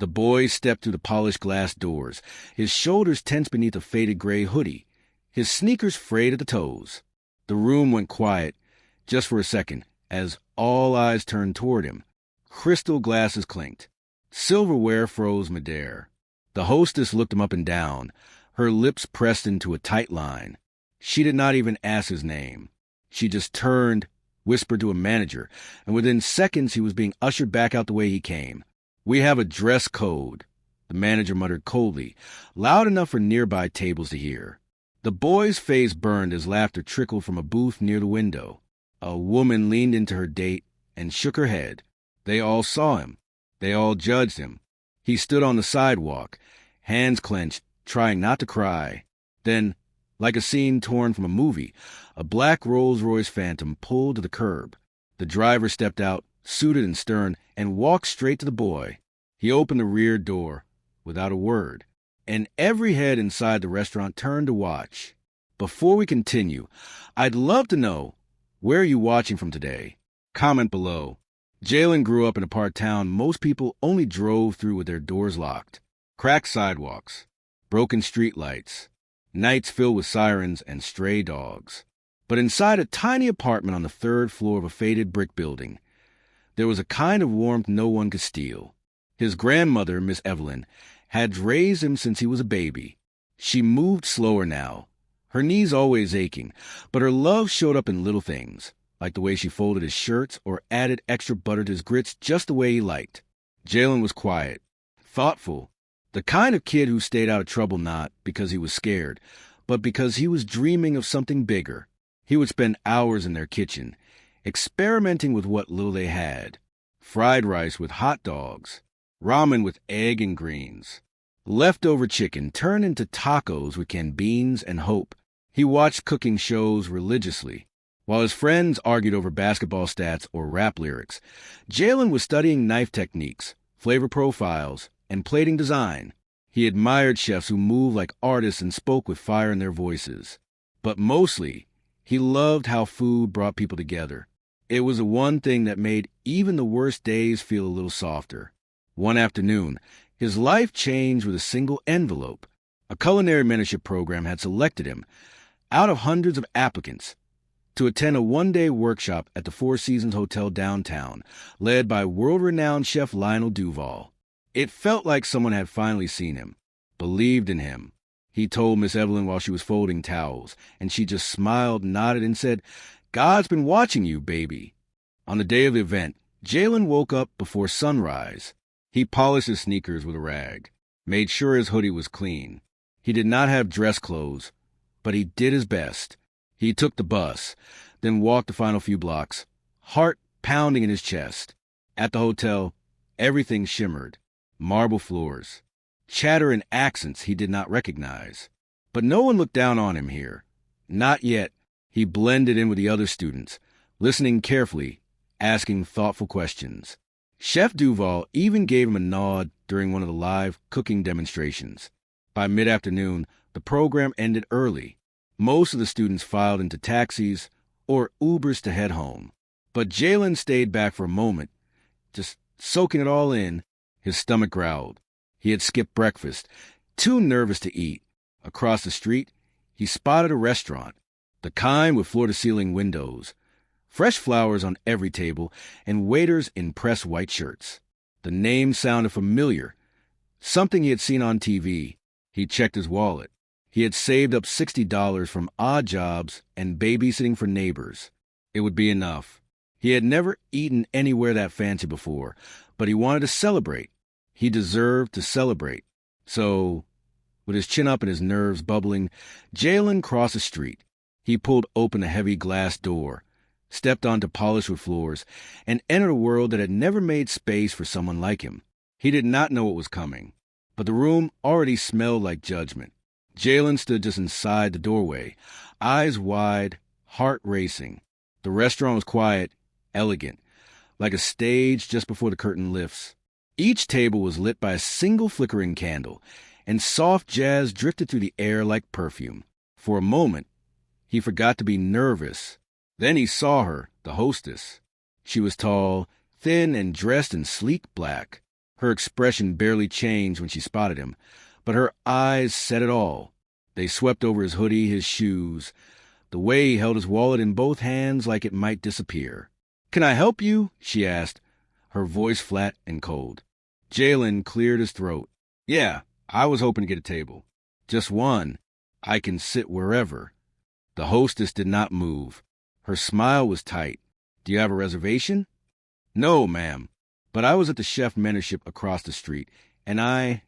The boy stepped through the polished glass doors, his shoulders tense beneath a faded gray hoodie, his sneakers frayed at the toes. The room went quiet, just for a second, as all eyes turned toward him. Crystal glasses clinked. Silverware froze midair. The hostess looked him up and down, her lips pressed into a tight line. She did not even ask his name. She just turned, whispered to a manager, and within seconds he was being ushered back out the way he came. "We have a dress code," the manager muttered coldly, loud enough for nearby tables to hear. The boy's face burned as laughter trickled from a booth near the window. A woman leaned into her date and shook her head. They all saw him. They all judged him. He stood on the sidewalk, hands clenched, trying not to cry. Then, like a scene torn from a movie, a black Rolls-Royce Phantom pulled to the curb. The driver stepped out, suited and stern, and walked straight to the boy. He opened the rear door without a word, and every head inside the restaurant turned to watch. Before we continue, I'd love to know, where are you watching from today? Comment below. Jalen grew up in a part town most people only drove through with their doors locked. Cracked sidewalks, broken streetlights, nights filled with sirens and stray dogs. But inside a tiny apartment on the third floor of a faded brick building, there was a kind of warmth no one could steal. His grandmother, Miss Evelyn, had raised him since he was a baby. She moved slower now, her knees always aching, but her love showed up in little things, like the way she folded his shirts or added extra butter to his grits just the way he liked. Jalen was quiet, thoughtful, the kind of kid who stayed out of trouble not because he was scared, but because he was dreaming of something bigger. He would spend hours in their kitchen, experimenting with what little they had. Fried rice with hot dogs, ramen with egg and greens, leftover chicken turned into tacos with canned beans and hope. He watched cooking shows religiously. While his friends argued over basketball stats or rap lyrics, Jalen was studying knife techniques, flavor profiles, and plating design. He admired chefs who moved like artists and spoke with fire in their voices. But mostly, he loved how food brought people together. It was the one thing that made even the worst days feel a little softer. One afternoon, his life changed with a single envelope. A culinary mentorship program had selected him, out of hundreds of applicants, to attend a one-day workshop at the Four Seasons Hotel downtown, led by world-renowned chef Lionel Duval. It felt like someone had finally seen him, believed in him. He told Miss Evelyn while she was folding towels, and she just smiled, nodded, and said, "God's been watching you, baby." On the day of the event, Jalen woke up before sunrise. He polished his sneakers with a rag, made sure his hoodie was clean. He did not have dress clothes, but he did his best. He took the bus, then walked the final few blocks, heart pounding in his chest. At the hotel, everything shimmered. Marble floors, chatter and accents he did not recognize. But no one looked down on him here. Not yet. He blended in with the other students, listening carefully, asking thoughtful questions. Chef Duval even gave him a nod during one of the live cooking demonstrations. By mid-afternoon, the program ended early. Most of the students filed into taxis or Ubers to head home. But Jalen stayed back for a moment, just soaking it all in. His stomach growled. He had skipped breakfast, too nervous to eat. Across the street, he spotted a restaurant, the kind with floor-to-ceiling windows, fresh flowers on every table, and waiters in pressed white shirts. The name sounded familiar, something he had seen on TV. He checked his wallet. He had saved up $60 from odd jobs and babysitting for neighbors. It would be enough. He had never eaten anywhere that fancy before, but he wanted to celebrate. He deserved to celebrate. So, with his chin up and his nerves bubbling, Jalen crossed the street. He pulled open a heavy glass door, stepped onto polished wood floors, and entered a world that had never made space for someone like him. He did not know what was coming, but the room already smelled like judgment. Jalen stood just inside the doorway, eyes wide, heart racing. The restaurant was quiet, elegant, like a stage just before the curtain lifts. Each table was lit by a single flickering candle, and soft jazz drifted through the air like perfume. For a moment, he forgot to be nervous. Then he saw her, the hostess. She was tall, thin, and dressed in sleek black. Her expression barely changed when she spotted him, but her eyes said it all. They swept over his hoodie, his shoes, the way he held his wallet in both hands like it might disappear. "Can I help you?" she asked, her voice flat and cold. Jalen cleared his throat. "Yeah, I was hoping to get a table. Just one. I can sit wherever." The hostess did not move. Her smile was tight. "Do you have a reservation?" "No, ma'am. But I was at the chef mentorship across the street, and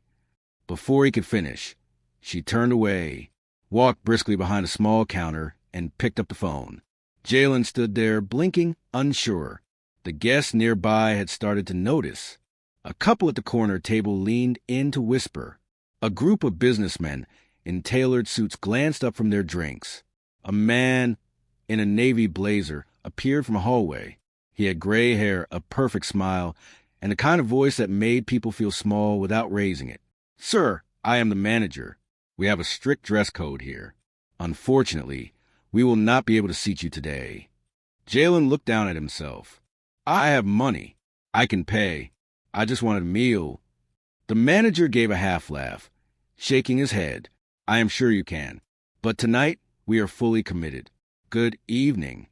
Before he could finish, she turned away, walked briskly behind a small counter, and picked up the phone. Jalen stood there, blinking, unsure. The guests nearby had started to notice. A couple at the corner table leaned in to whisper. A group of businessmen in tailored suits glanced up from their drinks. A man in a navy blazer appeared from a hallway. He had gray hair, a perfect smile, and the kind of voice that made people feel small without raising it. "Sir, I am the manager. We have a strict dress code here. Unfortunately, we will not be able to seat you today." Jalen looked down at himself. "I have money. I can pay. I just wanted a meal." The manager gave a half laugh, shaking his head. "I am sure you can. But tonight, we are fully committed. Good evening."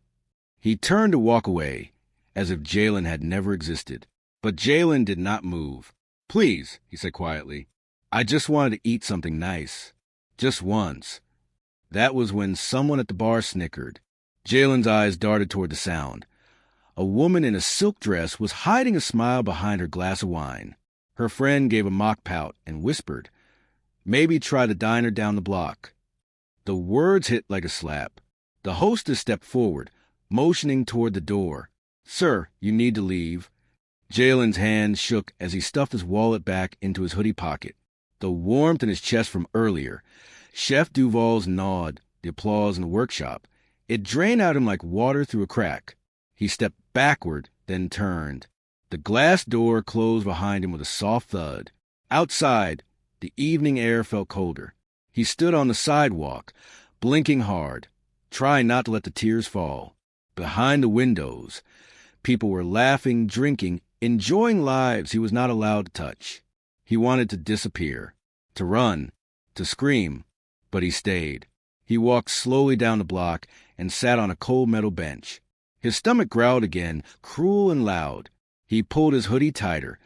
He turned to walk away, as if Jalen had never existed. But Jalen did not move. "Please," he said quietly. "I just wanted to eat something nice. Just once." That was when someone at the bar snickered. Jalen's eyes darted toward the sound. A woman in a silk dress was hiding a smile behind her glass of wine. Her friend gave a mock pout and whispered, "Maybe try the diner down the block." The words hit like a slap. The hostess stepped forward, motioning toward the door. "Sir, you need to leave." Jalen's hand shook as he stuffed his wallet back into his hoodie pocket. The warmth in his chest from earlier, Chef Duval's nod, the applause in the workshop, it drained out him like water through a crack. He stepped backward, then turned. The glass door closed behind him with a soft thud. Outside, the evening air felt colder. He stood on the sidewalk, blinking hard, trying not to let the tears fall. Behind the windows, people were laughing, drinking, enjoying lives he was not allowed to touch. He wanted to disappear, to run, to scream, but he stayed. He walked slowly down the block and sat on a cold metal bench. His stomach growled again, cruel and loud. He pulled his hoodie tighter,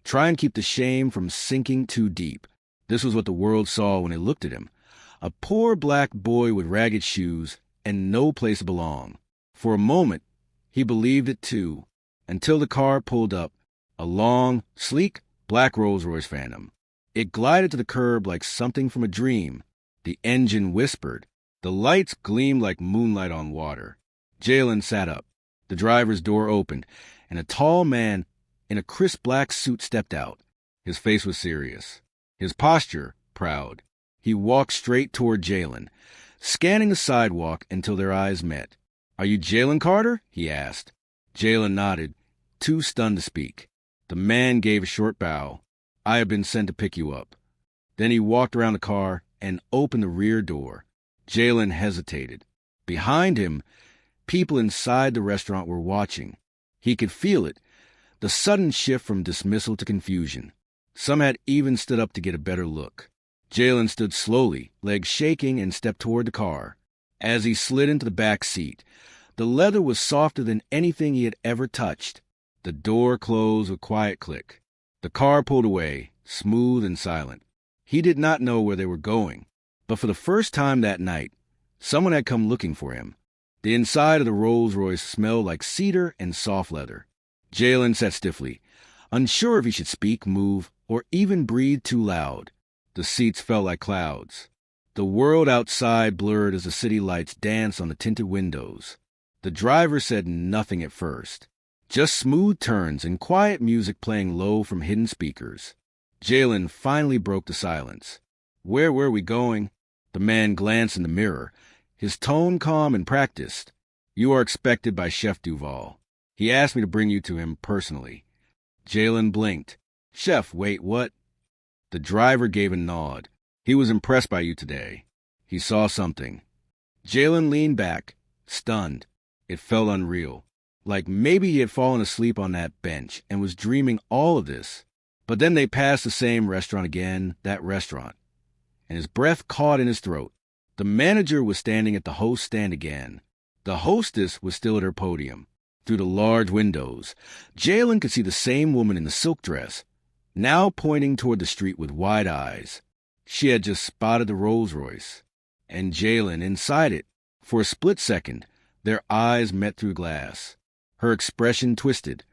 trying to keep the shame from sinking too deep. This was what the world saw when it looked at him. A poor black boy with ragged shoes and no place to belong. For a moment, he believed it too, until the car pulled up, a long, sleek, black Rolls-Royce Phantom. It glided to the curb like something from a dream. The engine whispered. The lights gleamed like moonlight on water. Jalen sat up. The driver's door opened, and a tall man in a crisp black suit stepped out. His face was serious, his posture proud. He walked straight toward Jalen, scanning the sidewalk until their eyes met. "Are you Jalen Carter?" he asked. Jalen nodded, too stunned to speak. The man gave a short bow. "I have been sent to pick you up." Then he walked around the car and opened the rear door. Jalen hesitated. Behind him, people inside the restaurant were watching. He could feel it, the sudden shift from dismissal to confusion. Some had even stood up to get a better look. Jalen stood slowly, legs shaking, and stepped toward the car. As he slid into the back seat, the leather was softer than anything he had ever touched. The door closed with a quiet click. The car pulled away, smooth and silent. He did not know where they were going, but for the first time that night, someone had come looking for him. The inside of the Rolls-Royce smelled like cedar and soft leather. Jalen sat stiffly, unsure if he should speak, move, or even breathe too loud. The seats felt like clouds. The world outside blurred as the city lights danced on the tinted windows. The driver said nothing at first. Just smooth turns and quiet music playing low from hidden speakers. Jalen finally broke the silence. "Where were we going?" The man glanced in the mirror, his tone calm and practiced. "You are expected by Chef Duval. He asked me to bring you to him personally." Jalen blinked. "Chef, wait, what?" The driver gave a nod. "He was impressed by you today. He saw something." Jalen leaned back, stunned. It felt unreal. Like maybe he had fallen asleep on that bench and was dreaming all of this. But then they passed the same restaurant again, that restaurant, and his breath caught in his throat. The manager was standing at the host stand again. The hostess was still at her podium. Through the large windows, Jalen could see the same woman in the silk dress, now pointing toward the street with wide eyes. She had just spotted the Rolls-Royce, and Jalen inside it. For a split second, their eyes met through glass. Her expression twisted.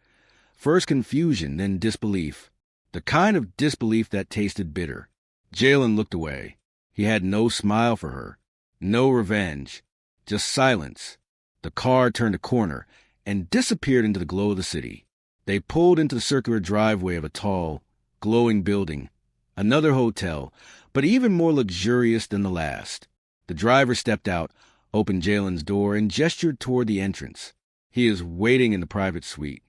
First confusion, then disbelief. The kind of disbelief that tasted bitter. Jalen looked away. He had no smile for her, no revenge, just silence. The car turned a corner and disappeared into the glow of the city. They pulled into the circular driveway of a tall, glowing building, another hotel, but even more luxurious than the last. The driver stepped out, opened Jalen's door, and gestured toward the entrance. He is waiting in the private suite.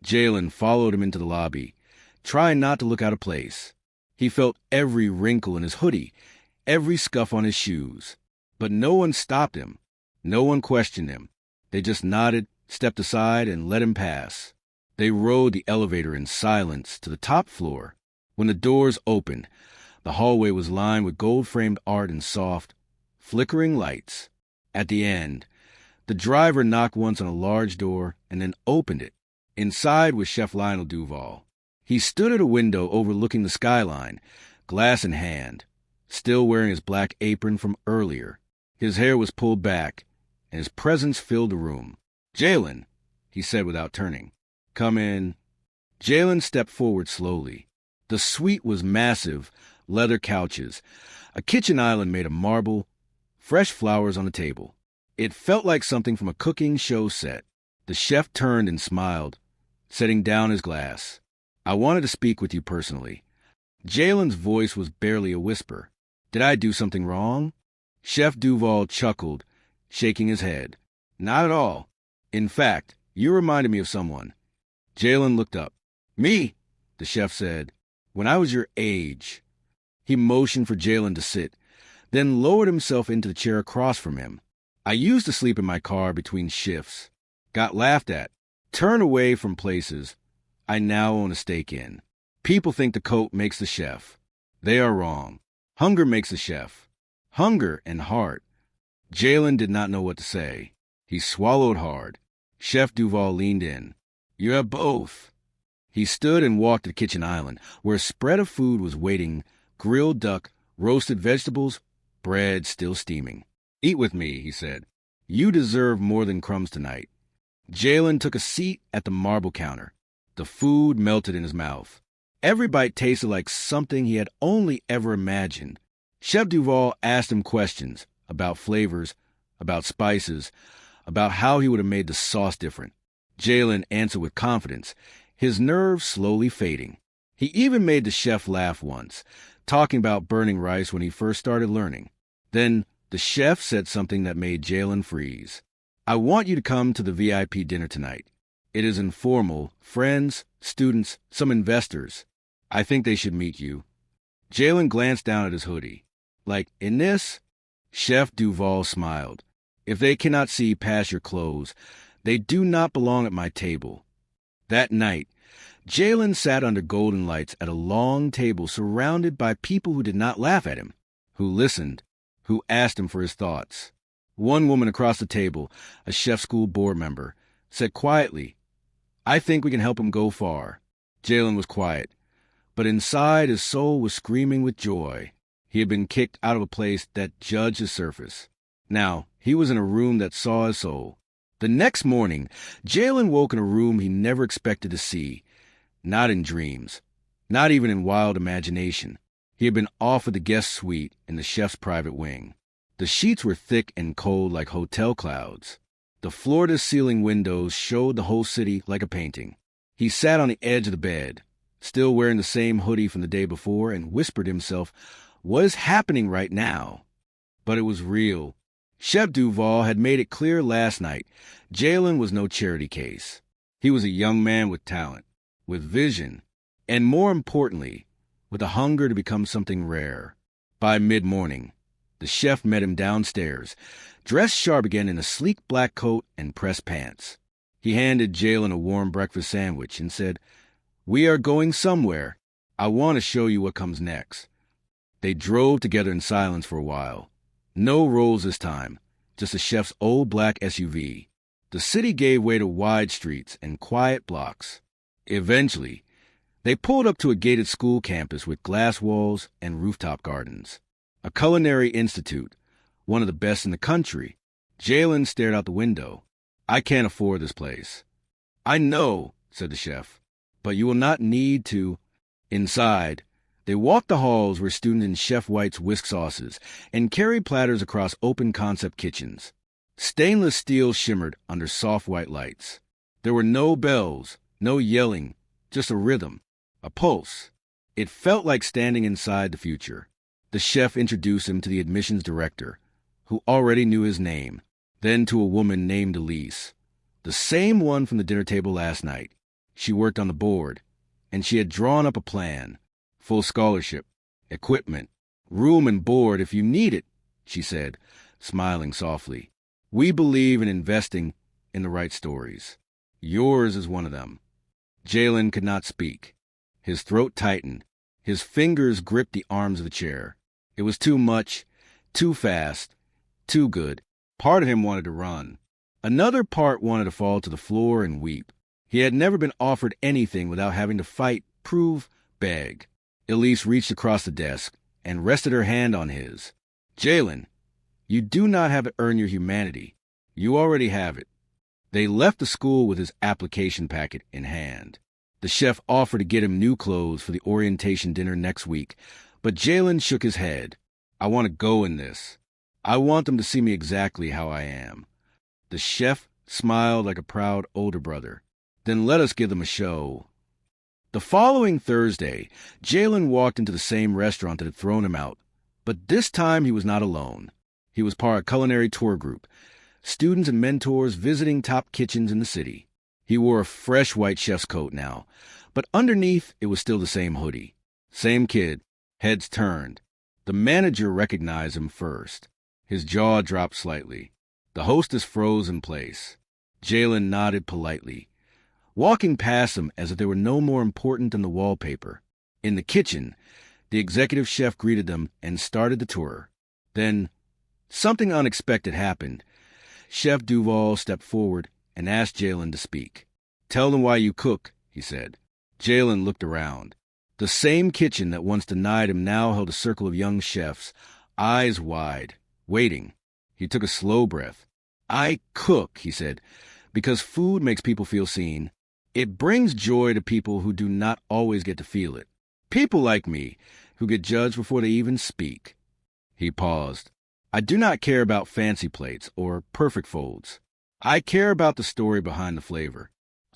Jalen followed him into the lobby, trying not to look out of place. He felt every wrinkle in his hoodie, every scuff on his shoes. But no one stopped him. No one questioned him. They just nodded, stepped aside, and let him pass. They rode the elevator in silence to the top floor. When the doors opened, the hallway was lined with gold-framed art and soft, flickering lights. At the end, the driver knocked once on a large door and then opened it. Inside was Chef Lionel Duval. He stood at a window overlooking the skyline, glass in hand, still wearing his black apron from earlier. His hair was pulled back, and his presence filled the room. "Jalen," he said without turning. "Come in." Jalen stepped forward slowly. The suite was massive, leather couches, a kitchen island made of marble, fresh flowers on the table. It felt like something from a cooking show set. The chef turned and smiled, setting down his glass. "I wanted to speak with you personally." Jalen's voice was barely a whisper. "Did I do something wrong?" Chef Duval chuckled, shaking his head. "Not at all. In fact, you reminded me of someone." Jalen looked up. "Me?" the chef said. "When I was your age." He motioned for Jalen to sit, then lowered himself into the chair across from him. "I used to sleep in my car between shifts. Got laughed at. Turned away from places I now own a stake in. People think the coat makes the chef. They are wrong. Hunger makes the chef. Hunger and heart." Jalen did not know what to say. He swallowed hard. Chef Duval leaned in. "You have both." He stood and walked to the kitchen island, where a spread of food was waiting, grilled duck, roasted vegetables, bread still steaming. "Eat with me," he said. "You deserve more than crumbs tonight." Jalen took a seat at the marble counter. The food melted in his mouth. Every bite tasted like something he had only ever imagined. Chef Duval asked him questions about flavors, about spices, about how he would have made the sauce different. Jalen answered with confidence, his nerves slowly fading. He even made the chef laugh once, talking about burning rice when he first started learning. Then the chef said something that made Jalen freeze. "I want you to come to the VIP dinner tonight. It is informal, friends, students, some investors. I think they should meet you." Jalen glanced down at his hoodie. "Like, in this?" Chef Duval smiled. "If they cannot see past your clothes, they do not belong at my table." That night, Jalen sat under golden lights at a long table surrounded by people who did not laugh at him, who listened, who asked him for his thoughts. One woman across the table, a chef school board member, said quietly, "I think we can help him go far." Jalen was quiet, but inside his soul was screaming with joy. He had been kicked out of a place that judged his surface. Now, he was in a room that saw his soul. The next morning, Jalen woke in a room he never expected to see. Not in dreams. Not even in wild imagination. He had been offered the guest suite in the chef's private wing. The sheets were thick and cold like hotel clouds. The floor-to-ceiling windows showed the whole city like a painting. He sat on the edge of the bed, still wearing the same hoodie from the day before, and whispered to himself, "What is happening right now?" But it was real. Chef Duval had made it clear last night. Jalen was no charity case. He was a young man with talent, with vision, and more importantly, with a hunger to become something rare. By mid-morning, the chef met him downstairs, dressed sharp again in a sleek black coat and pressed pants. He handed Jalen a warm breakfast sandwich and said, "We are going somewhere. I want to show you what comes next." They drove together in silence for a while. No Rolls this time, just the chef's old black SUV. The city gave way to wide streets and quiet blocks. Eventually, they pulled up to a gated school campus with glass walls and rooftop gardens. A culinary institute, one of the best in the country. Jalen stared out the window. "I can't afford this place." "I know," said the chef, "but you will not need to." Inside, they walked the halls where students in Chef White's whisk sauces and carried platters across open-concept kitchens. Stainless steel shimmered under soft white lights. There were no bells, no yelling, just a rhythm, a pulse. It felt like standing inside the future. The chef introduced him to the admissions director, who already knew his name, then to a woman named Elise, the same one from the dinner table last night. She worked on the board, and she had drawn up a plan. "Full scholarship, equipment, room and board if you need it," she said, smiling softly. "We believe in investing in the right stories. Yours is one of them." Jalen could not speak. His throat tightened. His fingers gripped the arms of the chair. It was too much, too fast, too good. Part of him wanted to run. Another part wanted to fall to the floor and weep. He had never been offered anything without having to fight, prove, beg. Elise reached across the desk and rested her hand on his. "Jalen, you do not have to earn your humanity. You already have it." They left the school with his application packet in hand. The chef offered to get him new clothes for the orientation dinner next week, but Jalen shook his head. "I want to go in this. I want them to see me exactly how I am." The chef smiled like a proud older brother. "Then let us give them a show." The following Thursday, Jalen walked into the same restaurant that had thrown him out, but this time he was not alone. He was part of a culinary tour group, students and mentors visiting top kitchens in the city. He wore a fresh white chef's coat now, but underneath it was still the same hoodie. Same kid, heads turned. The manager recognized him first. His jaw dropped slightly. The hostess froze in place. Jalen nodded politely, walking past him as if they were no more important than the wallpaper. In the kitchen, the executive chef greeted them and started the tour. Then, something unexpected happened. Chef Duval stepped forward and asked Jalen to speak. "Tell them why you cook," he said. Jalen looked around. The same kitchen that once denied him now held a circle of young chefs, eyes wide, waiting. He took a slow breath. "I cook," he said, "because food makes people feel seen. It brings joy to people who do not always get to feel it. People like me, who get judged before they even speak." He paused. "I do not care about fancy plates or perfect folds. I care about the story behind the flavor.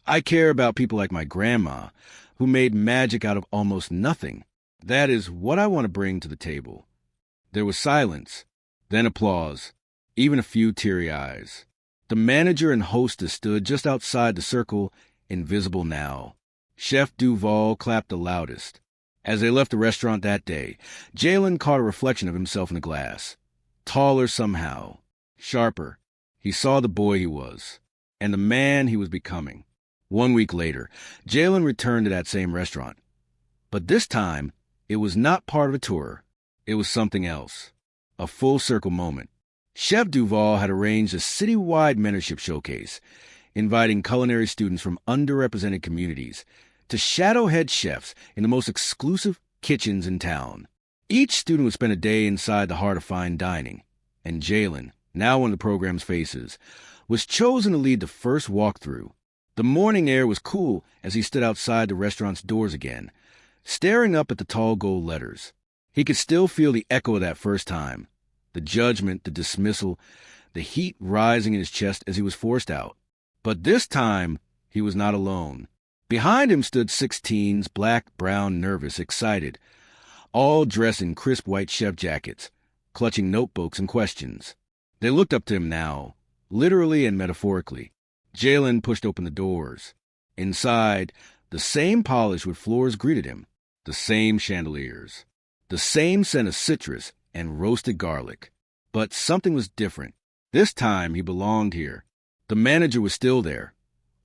I care about people like my grandma, who made magic out of almost nothing. That is what I want to bring to the table." There was silence, then applause, even a few teary eyes. The manager and hostess stood just outside the circle, invisible now. Chef Duval clapped the loudest. As they left the restaurant that day, Jalen caught a reflection of himself in the glass. Taller somehow, sharper. He saw the boy he was, and the man he was becoming. 1 week later, Jalen returned to that same restaurant. But this time, it was not part of a tour. It was something else. A full-circle moment. Chef Duval had arranged a citywide mentorship showcase, inviting culinary students from underrepresented communities to shadow head chefs in the most exclusive kitchens in town. Each student would spend a day inside the heart of fine dining, and Jalen, now one of the program's faces, was chosen to lead the first walkthrough. The morning air was cool as he stood outside the restaurant's doors again, staring up at the tall gold letters. He could still feel the echo of that first time, the judgment, the dismissal, the heat rising in his chest as he was forced out. But this time, he was not alone. Behind him stood 6 teens, black, brown, nervous, excited, all dressed in crisp white chef jackets, clutching notebooks and questions. They looked up to him now, literally and metaphorically. Jalen pushed open the doors. Inside, the same polished wood floors greeted him, the same chandeliers, the same scent of citrus and roasted garlic. But something was different. This time he belonged here. The manager was still there,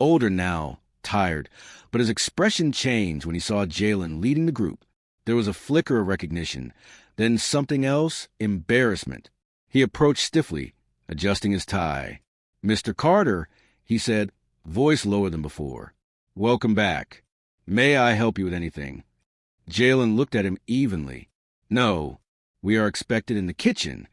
older now, tired, but his expression changed when he saw Jalen leading the group, There was a flicker of recognition, then something else, embarrassment. He approached stiffly, adjusting his tie. "Mr. Carter," he said, voice lower than before. "Welcome back. May I help you with anything?" Jalen looked at him evenly. "No, we are expected in the kitchen."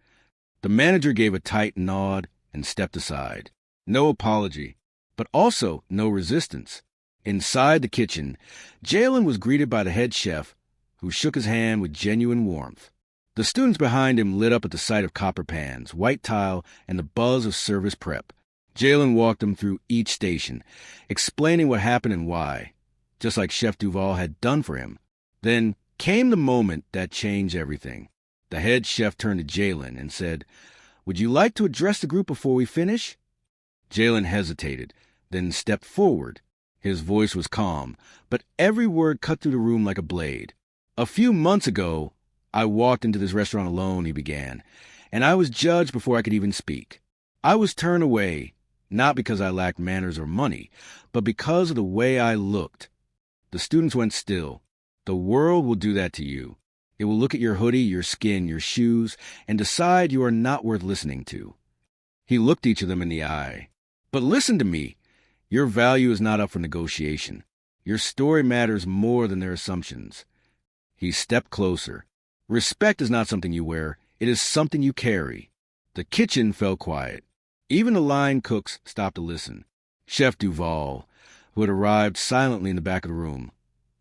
The manager gave a tight nod and stepped aside. No apology, but also no resistance. Inside the kitchen, Jalen was greeted by the head chef, who shook his hand with genuine warmth. The students behind him lit up at the sight of copper pans, white tile, and the buzz of service prep. Jalen walked them through each station, explaining what happened and why, just like Chef Duval had done for him. Then came the moment that changed everything. The head chef turned to Jalen and said, "Would you like to address the group before we finish?" Jalen hesitated, then stepped forward. His voice was calm, but every word cut through the room like a blade. "A few months ago, I walked into this restaurant alone," he began, "and I was judged before I could even speak. I was turned away, not because I lacked manners or money, but because of the way I looked." The students went still. The world will do that to you. It will look at your hoodie, your skin, your shoes, and decide you are not worth listening to. He looked each of them in the eye. "But listen to me. Your value is not up for negotiation. Your story matters more than their assumptions." He stepped closer. "Respect is not something you wear. It is something you carry." The kitchen fell quiet. Even the line cooks stopped to listen. Chef Duval, who had arrived silently in the back of the room,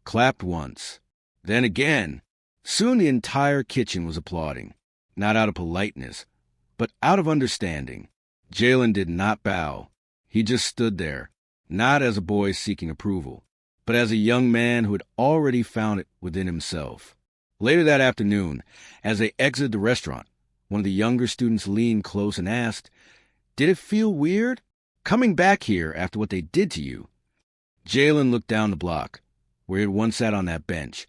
clapped once, then again. Soon the entire kitchen was applauding, not out of politeness, but out of understanding. Jalen did not bow. He just stood there, not as a boy seeking approval, but as a young man who had already found it within himself. Later that afternoon, as they exited the restaurant, one of the younger students leaned close and asked, "Did it feel weird, coming back here after what they did to you?" Jalen looked down the block, where he had once sat on that bench,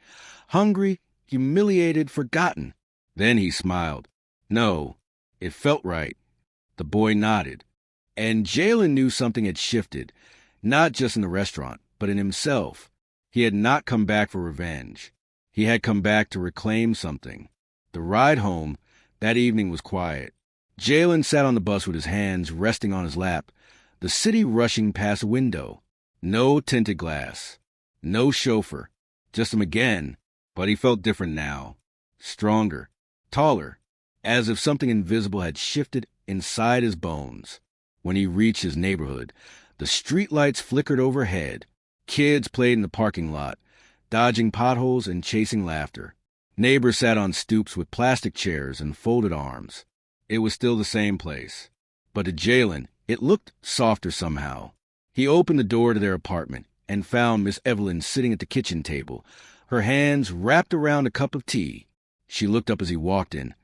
hungry, humiliated, forgotten. Then he smiled. "No, it felt right." The boy nodded. And Jalen knew something had shifted, not just in the restaurant, but in himself. He had not come back for revenge. He had come back to reclaim something. The ride home that evening was quiet. Jalen sat on the bus with his hands resting on his lap, the city rushing past a window. No tinted glass. No chauffeur. Just him again. But he felt different now. Stronger. Taller. As if something invisible had shifted inside his bones. When he reached his neighborhood, the streetlights flickered overhead. Kids played in the parking lot, dodging potholes and chasing laughter. Neighbors sat on stoops with plastic chairs and folded arms. It was still the same place. But to Jalen, it looked softer somehow. He opened the door to their apartment and found Miss Evelyn sitting at the kitchen table, her hands wrapped around a cup of tea. She looked up as he walked in,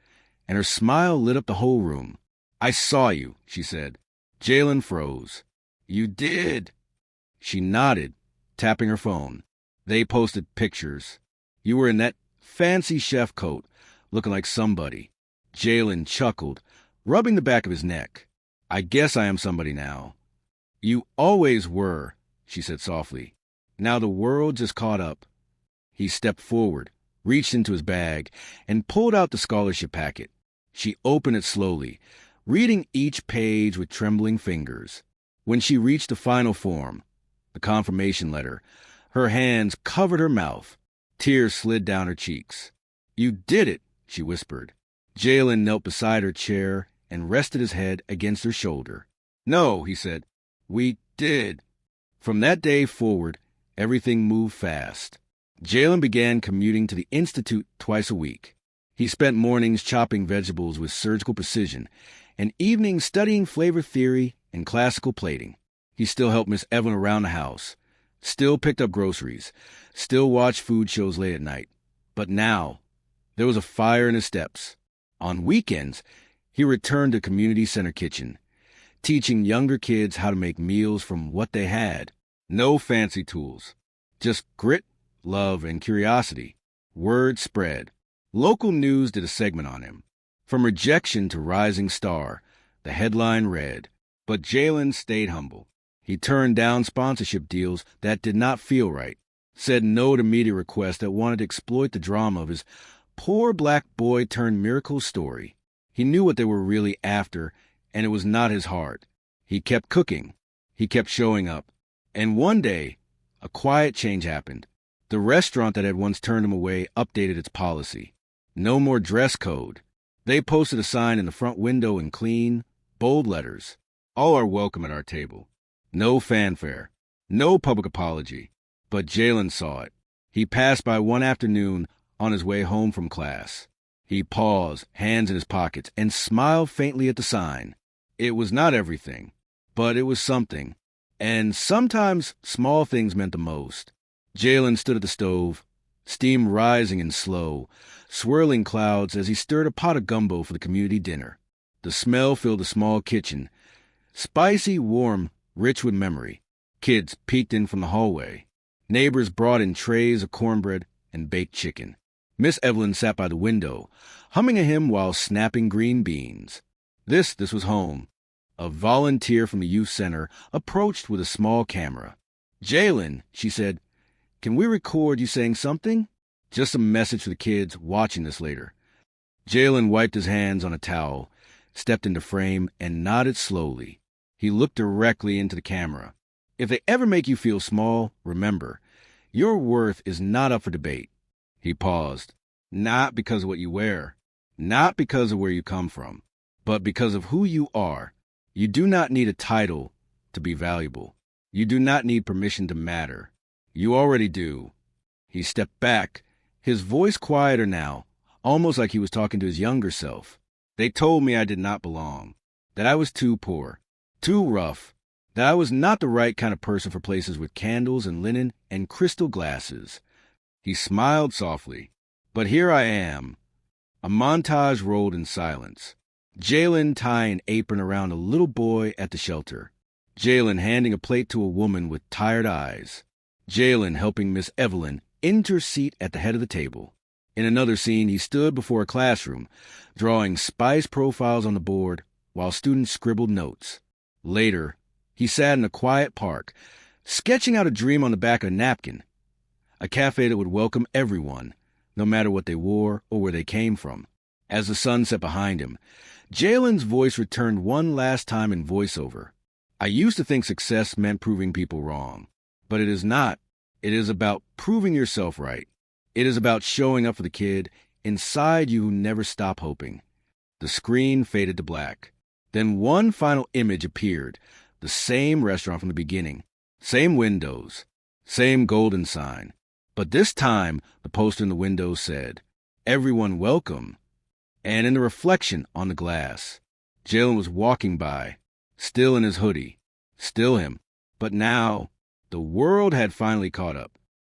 and her smile lit up the whole room. "I saw you," she said. Jalen froze. "You did?" She nodded, tapping her phone. "They posted pictures. You were in that fancy chef coat, looking like somebody." Jalen chuckled, rubbing the back of his neck. "I guess I am somebody now." "You always were," she said softly. "Now the world just caught up." He stepped forward, reached into his bag, and pulled out the scholarship packet. She opened it slowly, reading each page with trembling fingers. When she reached the final form, the confirmation letter, her hands covered her mouth. Tears slid down her cheeks. "You did it," she whispered. Jalen knelt beside her chair and rested his head against her shoulder. "No," he said. "We did." From that day forward, everything moved fast. Jalen began commuting to the Institute twice a week. He spent mornings chopping vegetables with surgical precision and evenings studying flavor theory and classical plating. He still helped Miss Evelyn around the house, still picked up groceries, still watched food shows late at night. But now, there was a fire in his steps. On weekends, he returned to community center kitchen, teaching younger kids how to make meals from what they had. No fancy tools, just grit, love, and curiosity. Word spread. Local news did a segment on him. From rejection to rising star, the headline read. But Jalen stayed humble. He turned down sponsorship deals that did not feel right. said no to media requests that wanted to exploit the drama of his poor black boy turned miracle story. He knew what they were really after, and it was not his heart. He kept cooking. He kept showing up. And one day, a quiet change happened. The restaurant that had once turned him away updated its policy. No more dress code. They posted a sign in the front window in clean, bold letters. All are welcome at our table. No fanfare. No public apology. But Jalen saw it. He passed by one afternoon on his way home from class. He paused, hands in his pockets, and smiled faintly at the sign. It was not everything, but it was something. And sometimes small things meant the most. Jalen stood at the stove, steam rising and slow, swirling clouds as he stirred a pot of gumbo for the community dinner. The smell filled the small kitchen, spicy, warm, rich with memory. Kids peeked in from the hallway. Neighbors brought in trays of cornbread and baked chicken. Miss Evelyn sat by the window, humming a hymn while snapping green beans. This was home. A volunteer from the youth center approached with a small camera. "Jalen," she said, "can we record you saying something? Just a message for the kids watching this later." Jalen wiped his hands on a towel, stepped into frame, and nodded slowly. He looked directly into the camera. "If they ever make you feel small, remember, your worth is not up for debate." He paused. "Not because of what you wear, not because of where you come from, but because of who you are. You do not need a title to be valuable. You do not need permission to matter. You already do." He stepped back, his voice quieter now, almost like he was talking to his younger self. "They told me I did not belong, that I was too poor, too rough, that I was not the right kind of person for places with candles and linen and crystal glasses." He smiled softly. "But here I am." A montage rolled in silence. Jalen tying an apron around a little boy at the shelter. Jalen handing a plate to a woman with tired eyes. Jalen helping Miss Evelyn into her seat at the head of the table. In another scene, he stood before a classroom, drawing spice profiles on the board while students scribbled notes. Later, he sat in a quiet park, sketching out a dream on the back of a napkin. A cafe that would welcome everyone, no matter what they wore or where they came from. As the sun set behind him, Jalen's voice returned one last time in voiceover. "I used to think success meant proving people wrong, but it is not. It is about proving yourself right. It is about showing up for the kid inside you who never stop hoping." The screen faded to black. Then one final image appeared, the same restaurant from the beginning, same windows, same golden sign. But this time, the poster in the window said, "Everyone welcome." And in the reflection on the glass, Jalen was walking by, still in his hoodie, still him. But now, the world had finally caught up.